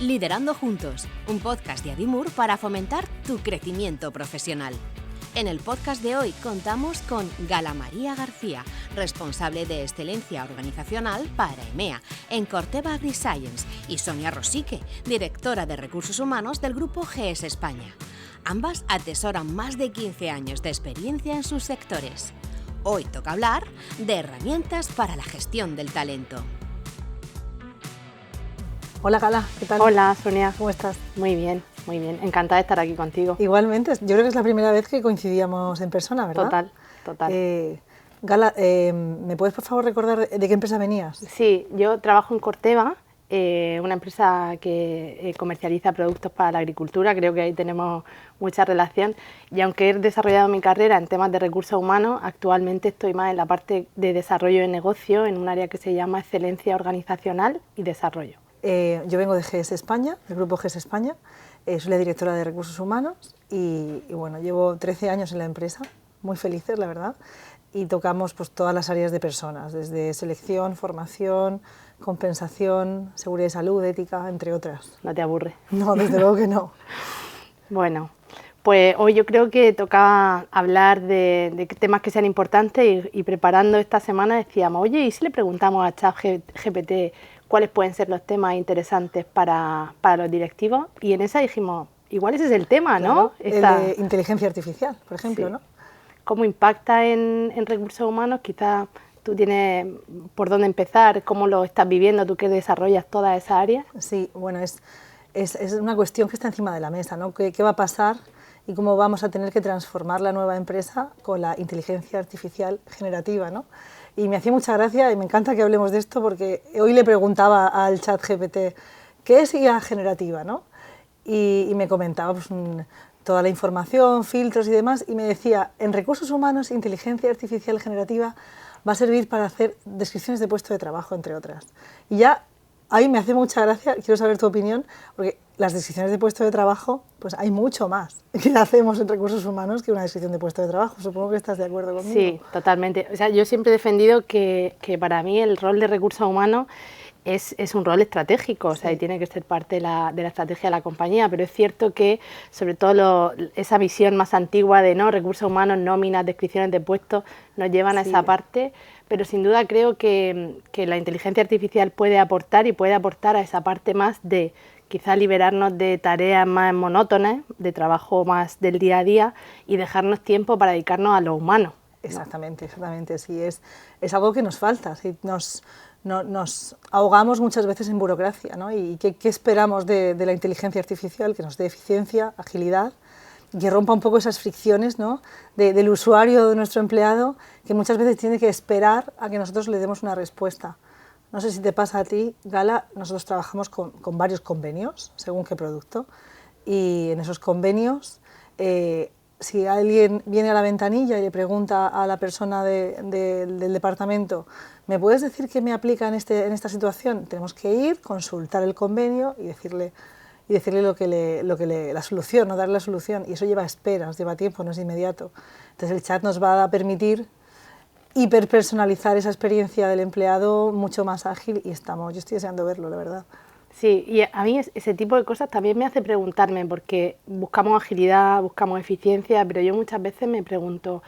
Liderando Juntos, un podcast de Adimur para fomentar tu crecimiento profesional. En el podcast de hoy contamos con Gala María García, responsable de excelencia organizacional para EMEA en Corteva AgriScience, y Sonia Rosique, directora de recursos humanos del grupo GES España. Ambas atesoran más de 15 años de experiencia en sus sectores. Hoy toca hablar de herramientas para la gestión del talento. Hola Gala, ¿qué tal? Hola Sonia, ¿Cómo estás? muy bien, encantada de estar aquí contigo. Igualmente, yo creo que es la primera vez que coincidíamos en persona, ¿verdad? Total. Gala, ¿me puedes por favor recordar de qué empresa venías? Sí, yo trabajo en Corteva, una empresa que comercializa productos para la agricultura, creo que ahí tenemos mucha relación, y aunque he desarrollado mi carrera en temas de recursos humanos, actualmente estoy más en la parte de desarrollo de negocio, en un área que se llama excelencia organizacional y desarrollo. Yo vengo de GES España, del grupo GES España, soy la directora de recursos humanos y bueno, llevo 13 años en la empresa, muy felices la verdad, y tocamos pues todas las áreas de personas, desde selección, formación, compensación, seguridad y salud, ética, entre otras. ¿No te aburre? No, desde luego que no. Bueno, pues hoy yo creo que toca hablar de temas que sean importantes y preparando esta semana decíamos, oye, ¿y si le preguntamos a ChatGPT cuáles pueden ser los temas interesantes para los directivos? Y en esa dijimos, igual ese es el tema, ¿no? Claro, el de inteligencia artificial, por ejemplo, sí. ¿no? ¿Cómo impacta en recursos humanos? Quizás tú tienes por dónde empezar, cómo lo estás viviendo, tú que desarrollas toda esa área. Sí, bueno, es una cuestión que está encima de la mesa, ¿no? ¿Qué va a pasar y cómo vamos a tener que transformar la nueva empresa con la inteligencia artificial generativa, ¿no? Y me hacía mucha gracia y me encanta que hablemos de esto porque hoy le preguntaba al ChatGPT ¿qué es IA generativa?, ¿no? Y me comentaba pues, toda la información, filtros y demás, y me decía, en recursos humanos, inteligencia artificial generativa va a servir para hacer descripciones de puesto de trabajo, entre otras. Y ya ahí me hace mucha gracia, quiero saber tu opinión, porque las descripciones de puesto de trabajo, pues hay mucho más que hacemos en recursos humanos que una descripción de puesto de trabajo. Supongo que estás de acuerdo conmigo. Sí, totalmente. O sea, yo siempre he defendido que para mí el rol de recursos humanos es un rol estratégico, o sea, sí. Y tiene que ser parte de la estrategia de la compañía, pero es cierto que, sobre todo, esa visión más antigua de no recursos humanos, nóminas, descripciones de puestos, nos llevan a esa parte, pero sin duda creo que la inteligencia artificial puede aportar a esa parte más de quizá liberarnos de tareas más monótonas, de trabajo más del día a día y dejarnos tiempo para dedicarnos a lo humano, ¿no? Exactamente, sí, es algo que nos falta, ¿sí? Nos ahogamos muchas veces en burocracia, ¿no? ¿Y qué esperamos de la inteligencia artificial? Que nos dé eficiencia, agilidad, que rompa un poco esas fricciones, ¿no? Del usuario, de nuestro empleado, que muchas veces tiene que esperar a que nosotros le demos una respuesta. No sé si te pasa a ti, Gala, nosotros trabajamos con varios convenios, según qué producto, y en esos convenios, si alguien viene a la ventanilla y le pregunta a la persona del departamento, ¿me puedes decir qué me aplica en esta situación? Tenemos que ir, consultar el convenio y decirle la solución, no darle la solución, y eso lleva esperas, lleva tiempo, no es inmediato. Entonces el chat nos va a permitir hiperpersonalizar esa experiencia del empleado mucho más ágil y yo estoy deseando verlo, la verdad. Sí, y a mí ese tipo de cosas también me hace preguntarme, porque buscamos agilidad, buscamos eficiencia, pero yo muchas veces me pregunto,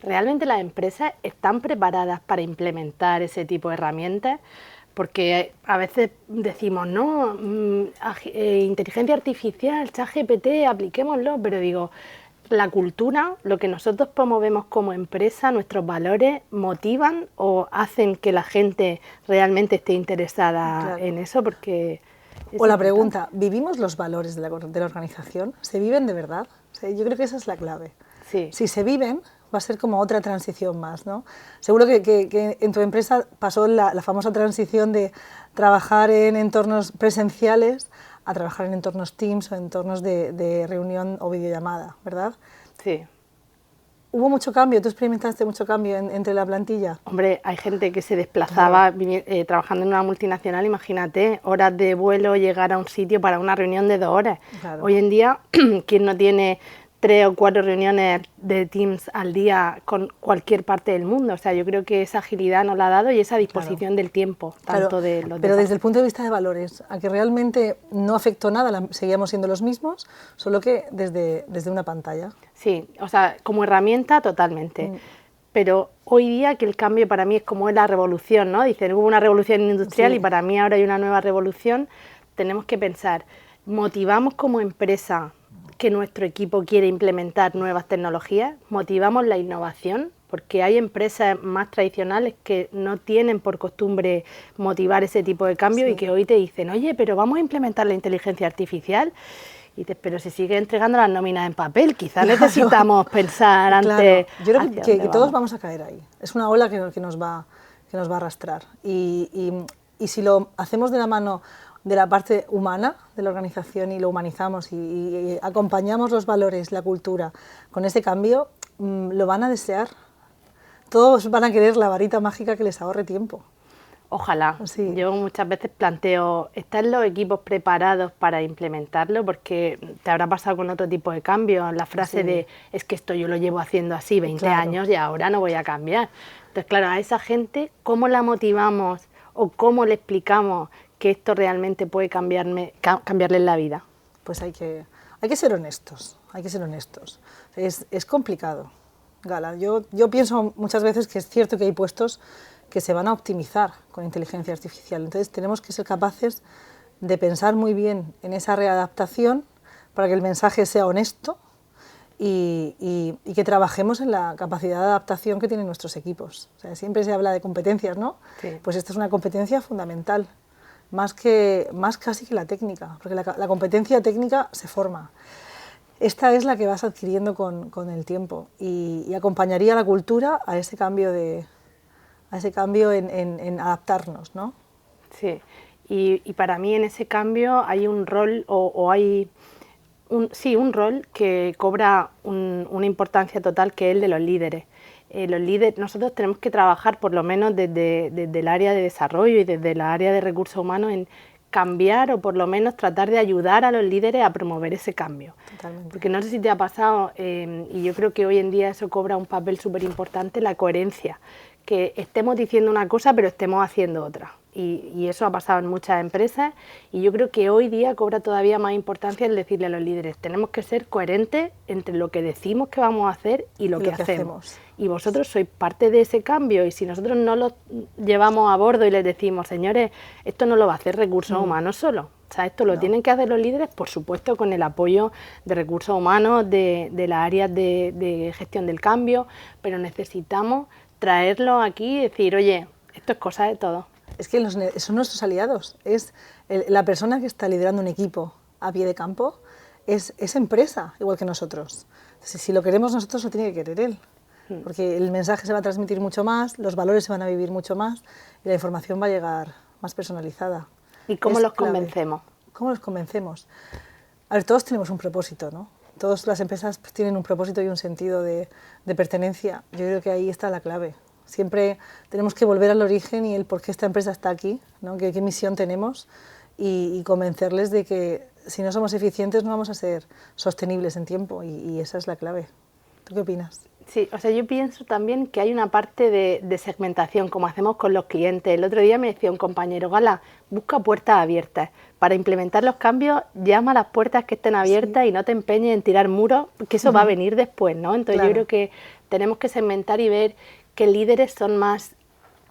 ¿realmente las empresas están preparadas para implementar ese tipo de herramientas? Porque a veces decimos, no, inteligencia artificial, ChatGPT, apliquémoslo, pero digo, la cultura, lo que nosotros promovemos como empresa, nuestros valores, ¿motivan o hacen que la gente realmente esté interesada en eso? Porque o la pregunta, ¿vivimos los valores de la organización? ¿Se viven de verdad? O sea, yo creo que esa es la clave. Sí. Si se viven, va a ser como otra transición más, ¿no? Seguro que en tu empresa pasó la famosa transición de trabajar en entornos presenciales a trabajar en entornos Teams o entornos de reunión o videollamada, ¿verdad? Sí. ¿Hubo mucho cambio? ¿Tú experimentaste mucho cambio entre la plantilla? Hombre, hay gente que se desplazaba trabajando en una multinacional, imagínate, horas de vuelo, llegar a un sitio para una reunión de 2 horas. Claro. Hoy en día, ¿quién no tiene 3 o 4 reuniones de Teams al día con cualquier parte del mundo. O sea, yo creo que esa agilidad nos la ha dado y esa disposición del tiempo, tanto de los pero desde el punto de vista de valores, a que realmente no afectó nada, seguíamos siendo los mismos, solo que desde una pantalla. Sí, o sea, como herramienta totalmente. Pero hoy día que el cambio para mí es como la revolución, ¿no? Dicen, hubo una revolución industrial y para mí ahora hay una nueva revolución. Tenemos que pensar, ¿motivamos como empresa que nuestro equipo quiere implementar nuevas tecnologías? ¿Motivamos la innovación? Porque hay empresas más tradicionales que no tienen por costumbre motivar ese tipo de cambio y que hoy te dicen, oye, pero vamos a implementar la inteligencia artificial. Y dices, pero si sigue entregando las nóminas en papel, quizás necesitamos pensar antes. Yo creo que todos vamos a caer ahí. Es una ola que nos va a arrastrar. Y si lo hacemos de la mano de la parte humana de la organización y lo humanizamos y acompañamos los valores, la cultura con ese cambio, lo van a desear. Todos van a querer la varita mágica que les ahorre tiempo. Ojalá. Sí. Yo muchas veces planteo, ¿están los equipos preparados para implementarlo? Porque te habrá pasado con otro tipo de cambios, la frase de, es que esto yo lo llevo haciendo así 20 años y ahora no voy a cambiar. Entonces, claro, a esa gente, ¿cómo la motivamos o cómo le explicamos que esto realmente puede cambiarles la vida? Pues hay que ser honestos, Es complicado, Gala. Yo pienso muchas veces que es cierto que hay puestos que se van a optimizar con inteligencia artificial. Entonces tenemos que ser capaces de pensar muy bien en esa readaptación para que el mensaje sea honesto y que trabajemos en la capacidad de adaptación que tienen nuestros equipos. O sea, siempre se habla de competencias, ¿no? Sí. Pues esta es una competencia fundamental, más casi que la técnica, porque la competencia técnica se forma. Esta es la que vas adquiriendo con el tiempo y acompañaría a la cultura a ese cambio en adaptarnos, ¿no? Sí, y para mí en ese cambio hay un rol hay un rol que cobra una importancia total, que es el de los líderes. Los líderes, nosotros tenemos que trabajar por lo menos desde el área de desarrollo y desde la área de recursos humanos en cambiar o por lo menos tratar de ayudar a los líderes a promover ese cambio. Totalmente. Porque no sé si te ha pasado, y yo creo que hoy en día eso cobra un papel súper importante, la coherencia. Que estemos diciendo una cosa pero estemos haciendo otra. Y eso ha pasado en muchas empresas y yo creo que hoy día cobra todavía más importancia el decirle a los líderes, tenemos que ser coherentes entre lo que decimos que vamos a hacer y lo que hacemos. Y vosotros sois parte de ese cambio y si nosotros no lo llevamos a bordo y les decimos, señores, esto no lo va a hacer recursos humanos solo. O sea, esto lo tienen que hacer los líderes, por supuesto, con el apoyo de recursos humanos, de las áreas de gestión del cambio, pero necesitamos traerlo aquí y decir, oye, esto es cosa de todos. Es que son nuestros aliados, la persona que está liderando un equipo a pie de campo es empresa, igual que nosotros. Entonces, si lo queremos nosotros, lo tiene que querer él, porque el mensaje se va a transmitir mucho más, los valores se van a vivir mucho más y la información va a llegar más personalizada. ¿Y cómo los convencemos? ¿Cómo los convencemos? A ver, todos tenemos un propósito, ¿no? Todas las empresas tienen un propósito y un sentido de pertenencia. Yo creo que ahí está la clave. Siempre tenemos que volver al origen y el por qué esta empresa está aquí, ¿no? ¿Qué misión tenemos? Y convencerles de que si no somos eficientes no vamos a ser sostenibles en tiempo y esa es la clave. ¿Tú qué opinas? Sí, o sea, yo pienso también que hay una parte de segmentación, como hacemos con los clientes. El otro día me decía un compañero, Gala, busca puertas abiertas. Para implementar los cambios, llama a las puertas que estén abiertas y no te empeñes en tirar muros, que eso va a venir después, ¿no? Entonces yo creo que tenemos que segmentar y ver qué líderes son más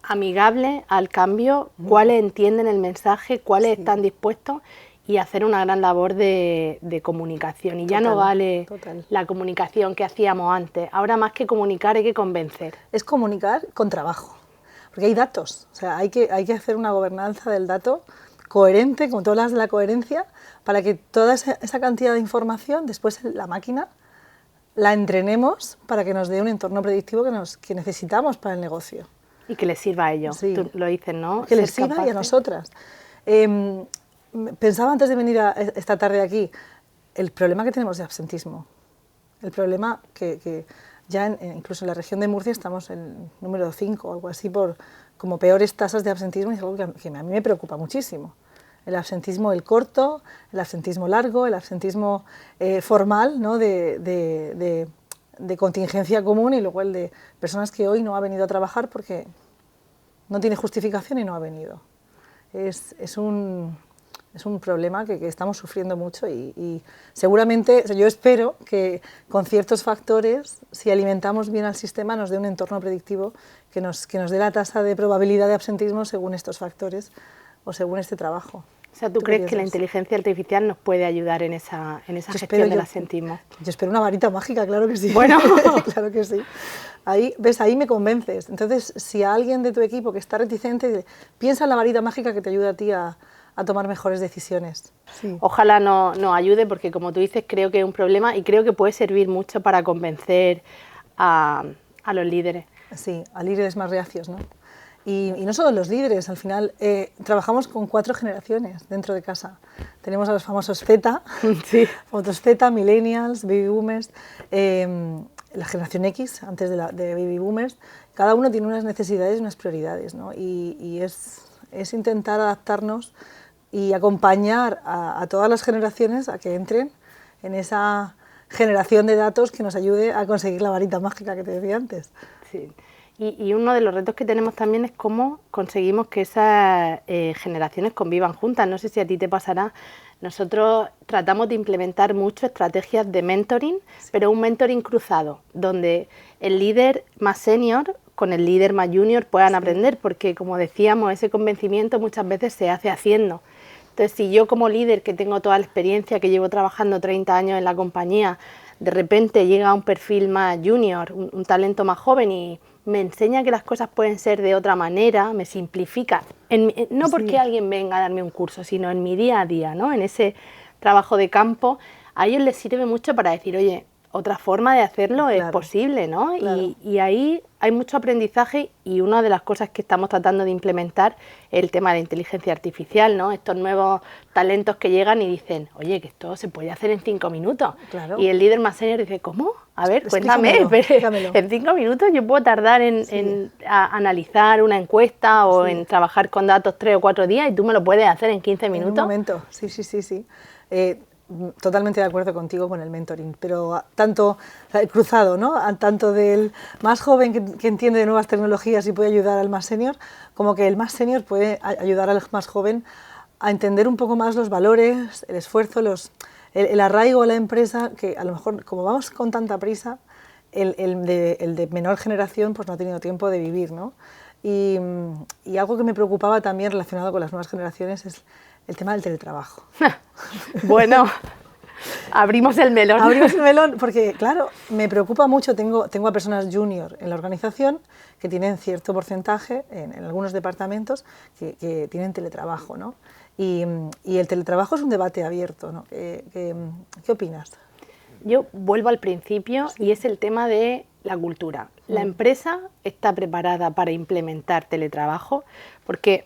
amigables al cambio, cuáles entienden el mensaje, cuáles están dispuestos y hacer una gran labor de comunicación. Y ya no vale la comunicación que hacíamos antes. Ahora más que comunicar hay que convencer. Es comunicar con trabajo, porque hay datos. O sea, hay que hacer una gobernanza del dato coherente, como tú hablas de la coherencia, para que toda esa cantidad de información, después la máquina, la entrenemos para que nos dé un entorno predictivo que necesitamos para el negocio. Y que les sirva a ellos, tú lo dices, ¿no? Que les sirva y a nosotras. Pensaba antes de venir esta tarde aquí, el problema que tenemos de absentismo, el problema que ya incluso en la región de Murcia estamos en número 5 o algo así, como peores tasas de absentismo, y es algo que a mí me preocupa muchísimo. El absentismo el corto, el absentismo largo, el absentismo formal, ¿no? de contingencia común, y luego el de personas que hoy no ha venido a trabajar porque no tiene justificación y no ha venido. Es un problema que estamos sufriendo mucho y seguramente, o sea, yo espero que con ciertos factores, si alimentamos bien al sistema, nos dé un entorno predictivo que nos dé la tasa de probabilidad de absentismo según estos factores o según este trabajo. O sea, ¿tú crees que la inteligencia artificial nos puede ayudar en esa gestión del absentismo? Yo espero una varita mágica, claro que sí. Bueno, claro que sí. Ahí, ¿ves? Ahí me convences. Entonces, si a alguien de tu equipo que está reticente, piensa en la varita mágica que te ayuda a ti a tomar mejores decisiones. Sí. Ojalá nos ayude, porque como tú dices, creo que es un problema y creo que puede servir mucho para convencer a los líderes. Sí, a líderes más reacios, ¿no? Y no solo los líderes, al final trabajamos con 4 generaciones dentro de casa. Tenemos a los famosos Z, sí. otros Z, millennials, baby boomers, la generación X, antes de baby boomers. Cada uno tiene unas necesidades y unas prioridades, ¿no? Y es intentar adaptarnos y acompañar a todas las generaciones a que entren en esa generación de datos que nos ayude a conseguir la varita mágica que te decía antes. Sí. Y uno de los retos que tenemos también es cómo conseguimos que esas generaciones convivan juntas. No sé si a ti te pasará. Nosotros tratamos de implementar mucho estrategias de mentoring, sí. Pero un mentoring cruzado, donde el líder más senior con el líder más junior puedan sí. aprender, porque como decíamos, ese convencimiento muchas veces se hace haciendo. Entonces, si yo como líder, que tengo toda la experiencia, que llevo trabajando 30 años en la compañía, de repente llega un perfil más junior, un talento más joven y me enseña que las cosas pueden ser de otra manera, me simplifica, no porque sí. alguien venga a darme un curso, sino en mi día a día, ¿no? En ese trabajo de campo, a ellos les sirve mucho para decir, oye, otra forma de hacerlo claro. es posible, ¿no? Claro. Y ahí hay mucho aprendizaje, y una de las cosas que estamos tratando de implementar es el tema de inteligencia artificial, ¿no? Estos nuevos talentos que llegan y dicen, oye, que esto se puede hacer en 5 minutos. Claro. Y el líder más senior dice, ¿cómo? A ver, cuéntame, explícamelo. En 5 minutos yo puedo tardar en analizar una encuesta o sí. en trabajar con datos 3 o 4 días, y tú me lo puedes hacer en 15 minutos. En un momento, sí. Totalmente de acuerdo contigo con el mentoring, pero tanto cruzado, ¿no? Tanto del más joven que entiende de nuevas tecnologías y puede ayudar al más senior, como que el más senior puede ayudar al más joven a entender un poco más los valores, el esfuerzo, el arraigo a la empresa, que a lo mejor, como vamos con tanta prisa, el de menor generación pues no ha tenido tiempo de vivir, ¿no? Y algo que me preocupaba también relacionado con las nuevas generaciones es el tema del teletrabajo. Bueno, abrimos el melón. Abrimos el melón porque, claro, me preocupa mucho. Tengo a personas junior en la organización que tienen cierto porcentaje en algunos departamentos que tienen teletrabajo, ¿no? Y el teletrabajo es un debate abierto, ¿no? ¿Qué opinas? Yo vuelvo al principio sí. y es el tema de la cultura. La empresa está preparada para implementar teletrabajo porque...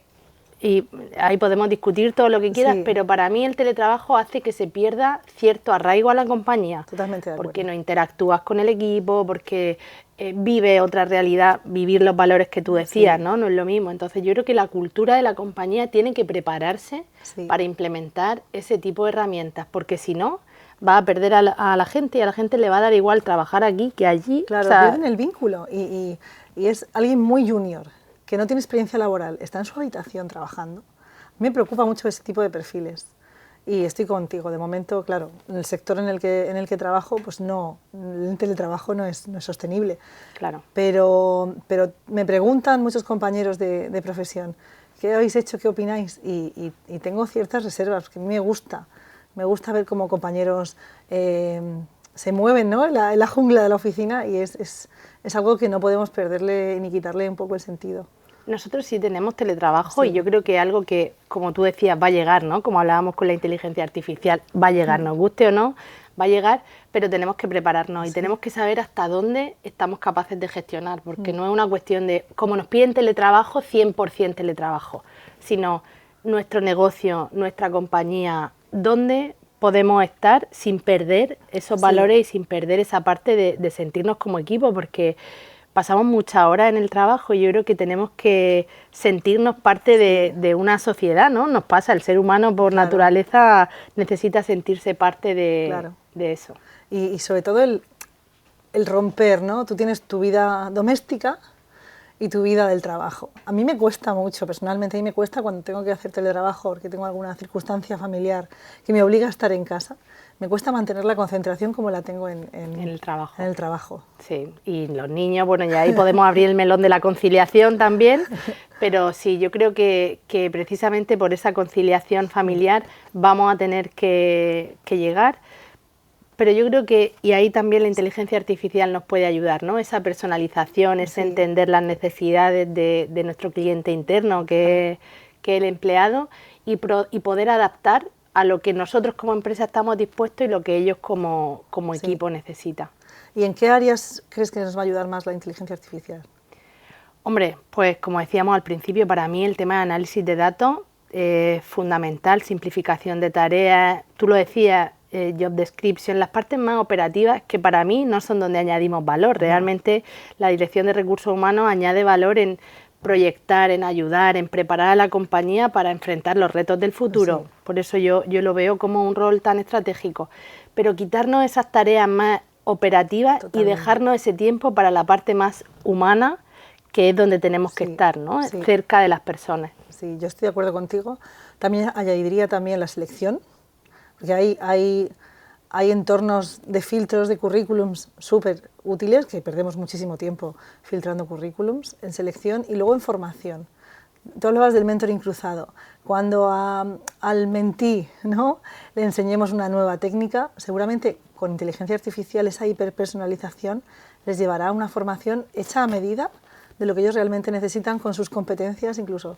Y ahí podemos discutir todo lo que quieras, sí. pero para mí el teletrabajo hace que se pierda cierto arraigo a la compañía. Totalmente de acuerdo. Porque no interactúas con el equipo, porque vive otra realidad, vivir los valores que tú decías, sí. ¿no? No es lo mismo. Entonces yo creo que la cultura de la compañía tiene que prepararse sí. para implementar ese tipo de herramientas, porque si no, va a perder a la gente, y a la gente le va a dar igual trabajar aquí que allí. Claro, o sea, pierden el vínculo y es alguien muy junior, que no tiene experiencia laboral, está en su habitación trabajando. Me preocupa mucho ese tipo de perfiles y estoy contigo. De momento, claro, en el sector en el que trabajo, pues no, el teletrabajo no es sostenible. Claro. Pero me preguntan muchos compañeros de profesión, ¿qué habéis hecho? ¿Qué opináis? Y tengo ciertas reservas, porque a mí me gusta ver cómo compañeros se mueven, ¿no? en la jungla de la oficina, y es algo que no podemos perderle ni quitarle un poco el sentido. Nosotros sí tenemos teletrabajo sí. y yo creo que algo que, como tú decías, va a llegar, ¿no? Como hablábamos con la inteligencia artificial, va a llegar, nos guste o no, va a llegar, pero tenemos que prepararnos sí. y tenemos que saber hasta dónde estamos capaces de gestionar, porque no es una cuestión de, como nos piden teletrabajo, 100% teletrabajo, sino nuestro negocio, nuestra compañía, dónde podemos estar sin perder esos valores y sin perder esa parte de sentirnos como equipo, porque pasamos muchas horas en el trabajo y yo creo que tenemos que sentirnos parte de una sociedad, ¿no? Nos pasa, el ser humano por naturaleza necesita sentirse parte de eso. Y sobre todo el romper, ¿no? Tú tienes tu vida doméstica y tu vida del trabajo. A mí me cuesta mucho, personalmente, a mí me cuesta cuando tengo que hacer teletrabajo porque tengo alguna circunstancia familiar que me obliga a estar en casa. Me cuesta mantener la concentración como la tengo en el trabajo. En el trabajo. Sí, y los niños, bueno, ya ahí podemos abrir el melón de la conciliación también, pero sí, yo creo que precisamente por esa conciliación familiar vamos a tener que llegar. Pero yo creo que, y ahí también la inteligencia artificial nos puede ayudar, ¿no? Esa personalización, ese entender las necesidades de nuestro cliente interno, que es el empleado, y poder adaptar a lo que nosotros como empresa estamos dispuestos y lo que ellos como equipo necesitan. ¿Y en qué áreas crees que nos va a ayudar más la inteligencia artificial? Hombre, pues como decíamos al principio, para mí el tema de análisis de datos es fundamental, simplificación de tareas, tú lo decías, job description, las partes más operativas que para mí no son donde añadimos valor. Realmente la Dirección de Recursos Humanos añade valor en proyectar, en ayudar, en preparar a la compañía para enfrentar los retos del futuro. Sí. Por eso yo lo veo como un rol tan estratégico. Pero quitarnos esas tareas más operativas y dejarnos ese tiempo para la parte más humana, que es donde tenemos que estar, ¿no? Cerca de las personas. Sí, yo estoy de acuerdo contigo. También añadiría también la selección, porque hay entornos de filtros de currículums súper útiles, que perdemos muchísimo tiempo filtrando currículums, en selección y luego en formación. Tú hablabas del mentoring cruzado. Cuando al mentí, ¿no?, le enseñemos una nueva técnica, seguramente con inteligencia artificial esa hiperpersonalización les llevará a una formación hecha a medida de lo que ellos realmente necesitan con sus competencias, incluso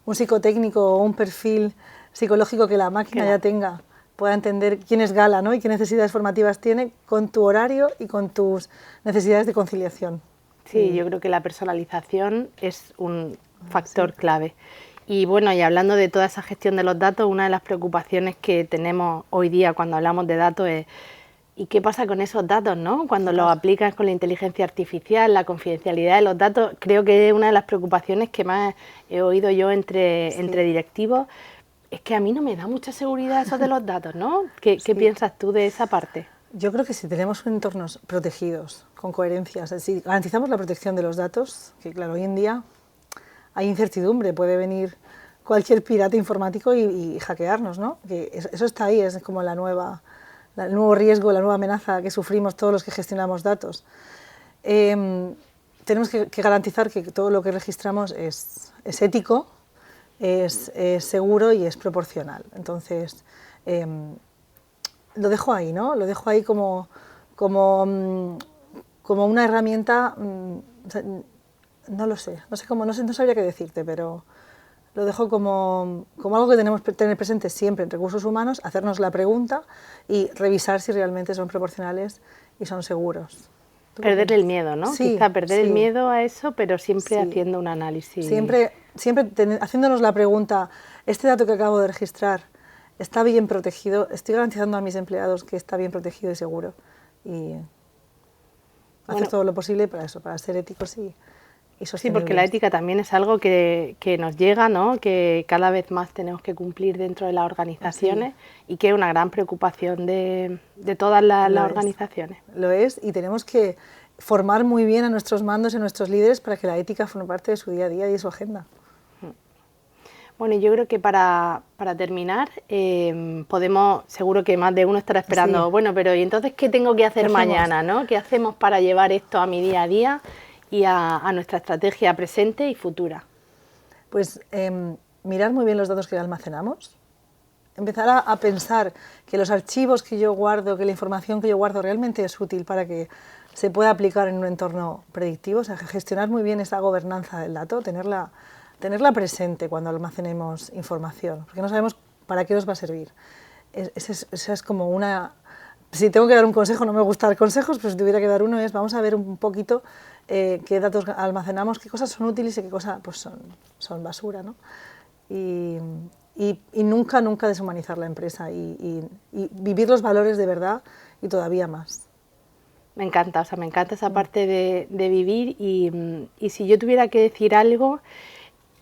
un psicotécnico o un perfil psicológico que la máquina ya tenga, pueda entender quién es Gala, ¿no?, y qué necesidades formativas tiene con tu horario y con tus necesidades de conciliación. Sí, yo creo que la personalización es un factor clave. Y bueno, y hablando de toda esa gestión de los datos, una de las preocupaciones que tenemos hoy día cuando hablamos de datos es ¿y qué pasa con esos datos, no? Cuando los aplicas con la inteligencia artificial, la confidencialidad de los datos, creo que es una de las preocupaciones que más he oído yo entre directivos. Es que a mí no me da mucha seguridad eso de los datos, ¿no? ¿Qué piensas tú de esa parte? Yo creo que si tenemos entornos protegidos, con coherencias, si garantizamos la protección de los datos, que claro, hoy en día hay incertidumbre, puede venir cualquier pirata informático y hackearnos, ¿no? Que eso está ahí, es como el nuevo riesgo, la nueva amenaza que sufrimos todos los que gestionamos datos. Tenemos que garantizar que todo lo que registramos es ético, es seguro y es proporcional. Entonces, lo dejo ahí, ¿no? Lo dejo ahí como una herramienta, no lo sé, no sabría qué decirte, pero lo dejo como algo que tenemos que tener presente siempre en recursos humanos, hacernos la pregunta y revisar si realmente son proporcionales y son seguros. Perder el miedo, ¿no? Sí, quizá perder el miedo a eso, pero siempre haciendo un análisis. Siempre haciéndonos la pregunta, ¿este dato que acabo de registrar está bien protegido? ¿Estoy garantizando a mis empleados que está bien protegido y seguro? Y hacer todo lo posible para eso, para ser éticos y sostenibles. Sí, porque la ética también es algo que nos llega, ¿no?, que cada vez más tenemos que cumplir dentro de las organizaciones y que es una gran preocupación de todas las organizaciones. Lo es, y tenemos que formar muy bien a nuestros mandos y a nuestros líderes para que la ética forme parte de su día a día y de su agenda. Bueno, yo creo que para terminar, seguro que más de uno estará esperando, bueno, pero ¿y entonces qué tengo que hacer mañana, ¿no? ¿Qué hacemos para llevar esto a mi día a día y a nuestra estrategia presente y futura? Pues mirar muy bien los datos que almacenamos, empezar a pensar que los archivos que yo guardo, que la información que yo guardo realmente es útil para que se pueda aplicar en un entorno predictivo, o sea, gestionar muy bien esa gobernanza del dato, tenerla presente cuando almacenemos información, porque no sabemos para qué nos va a servir. Esa es como una... Si tengo que dar un consejo, no me gusta dar consejos, pero si tuviera que dar uno es, vamos a ver un poquito qué datos almacenamos, qué cosas son útiles y qué cosas pues son basura, ¿no? Y nunca deshumanizar la empresa y vivir los valores de verdad y todavía más. Me encanta, o sea, me encanta esa parte de vivir y si yo tuviera que decir algo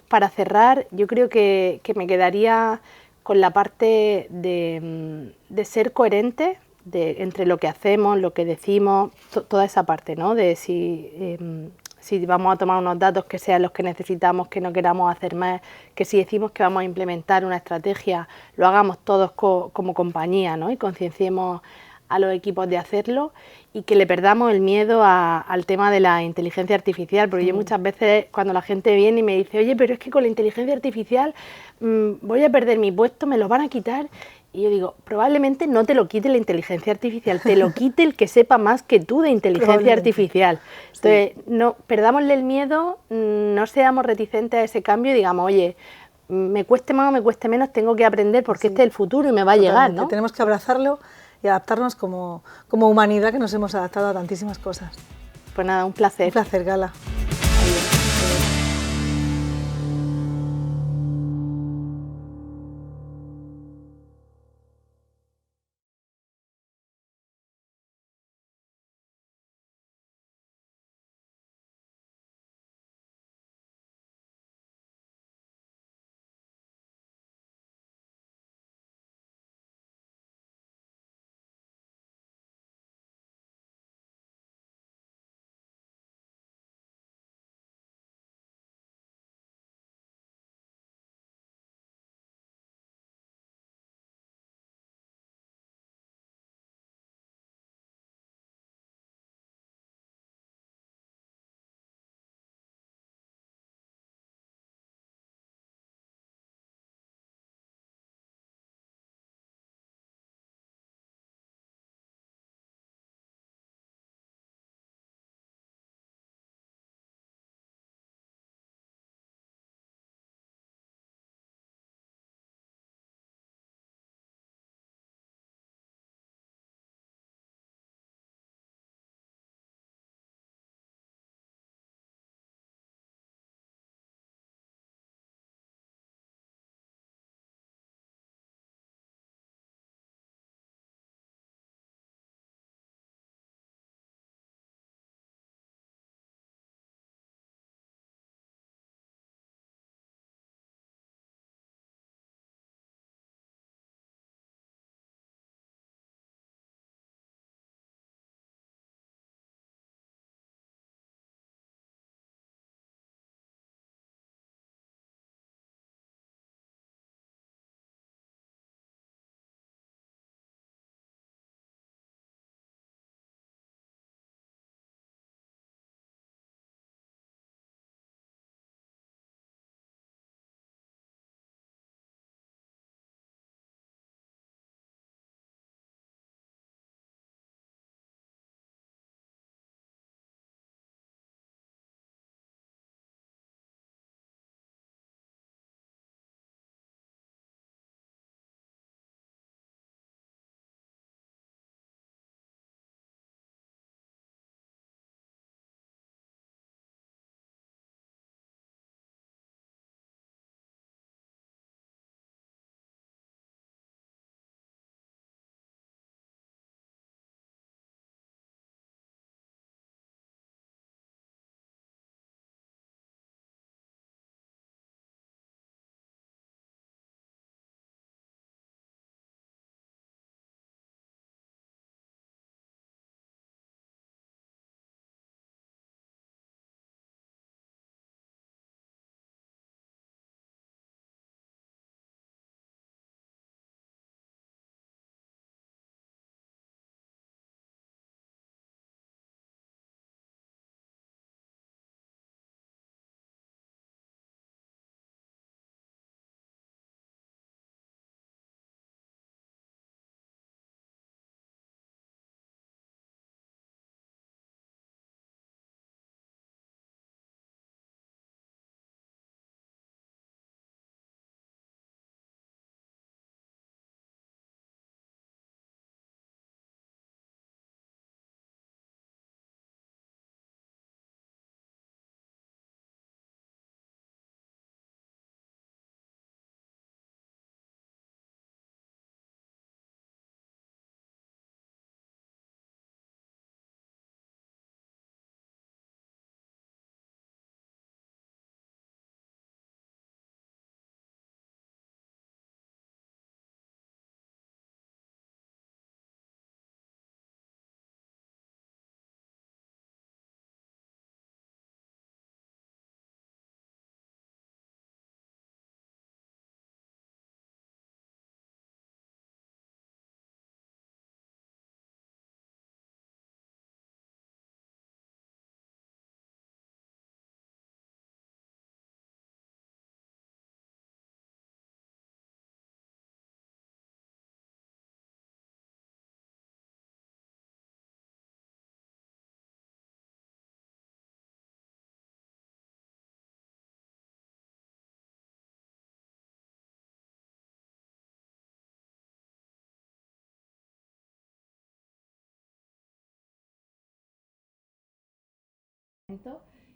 para cerrar, yo creo que me quedaría con la parte de ser coherente entre lo que hacemos, lo que decimos, toda esa parte, ¿no? De si vamos a tomar unos datos que sean los que necesitamos, que no queramos hacer más, que si decimos que vamos a implementar una estrategia, lo hagamos todos como compañía, ¿no? Y concienciemos a los equipos de hacerlo y que le perdamos el miedo al tema de la inteligencia artificial, porque yo muchas veces cuando la gente viene y me dice, oye, pero es que con la inteligencia artificial voy a perder mi puesto, me lo van a quitar, y yo digo, probablemente no te lo quite la inteligencia artificial, te lo quite el que sepa más que tú de inteligencia artificial. Entonces, no perdámosle el miedo, no seamos reticentes a ese cambio y digamos, oye, me cueste más o me cueste menos, tengo que aprender porque este es el futuro y me va a llegar, ¿no? Tenemos que abrazarlo y adaptarnos como humanidad, que nos hemos adaptado a tantísimas cosas. Pues nada, un placer. Un placer, Gala.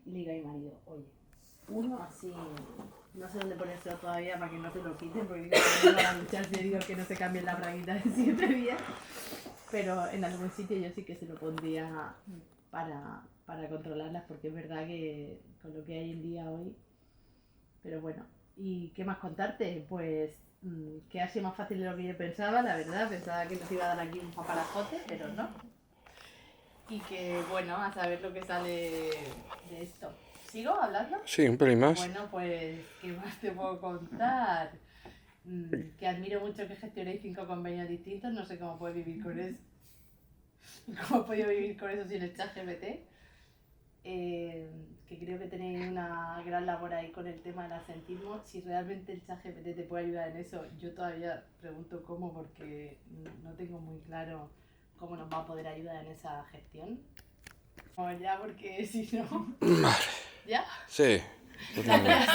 y le digo a mi marido, oye, uno así, no sé dónde ponérselo todavía para que no se lo quiten, porque digo que no van a ducharse y digo que no se cambien la braguita de 7 días, pero en algún sitio yo sí que se lo pondría para controlarlas, porque es verdad que con lo que hay en día hoy, pero bueno, ¿y qué más contarte? Pues que ha sido más fácil de lo que yo pensaba, la verdad, pensaba que nos iba a dar aquí un paparajote, pero no. Y que bueno, a saber lo que sale de esto. ¿Sigo hablando? Sí, un pelín más. Bueno, pues, ¿qué más te puedo contar? Que admiro mucho que gestionéis 5 convenios distintos, no sé cómo puedes vivir con eso. ¿Cómo he podido vivir con eso sin el ChatGPT? Que creo que tenéis una gran labor ahí con el tema del asentismo. Si realmente el ChatGPT te puede ayudar en eso, yo todavía pregunto cómo, porque no tengo muy claro cómo nos va a poder ayudar en esa gestión. Pues ya, porque si no... Vale. ¿Ya? Sí. Totalmente.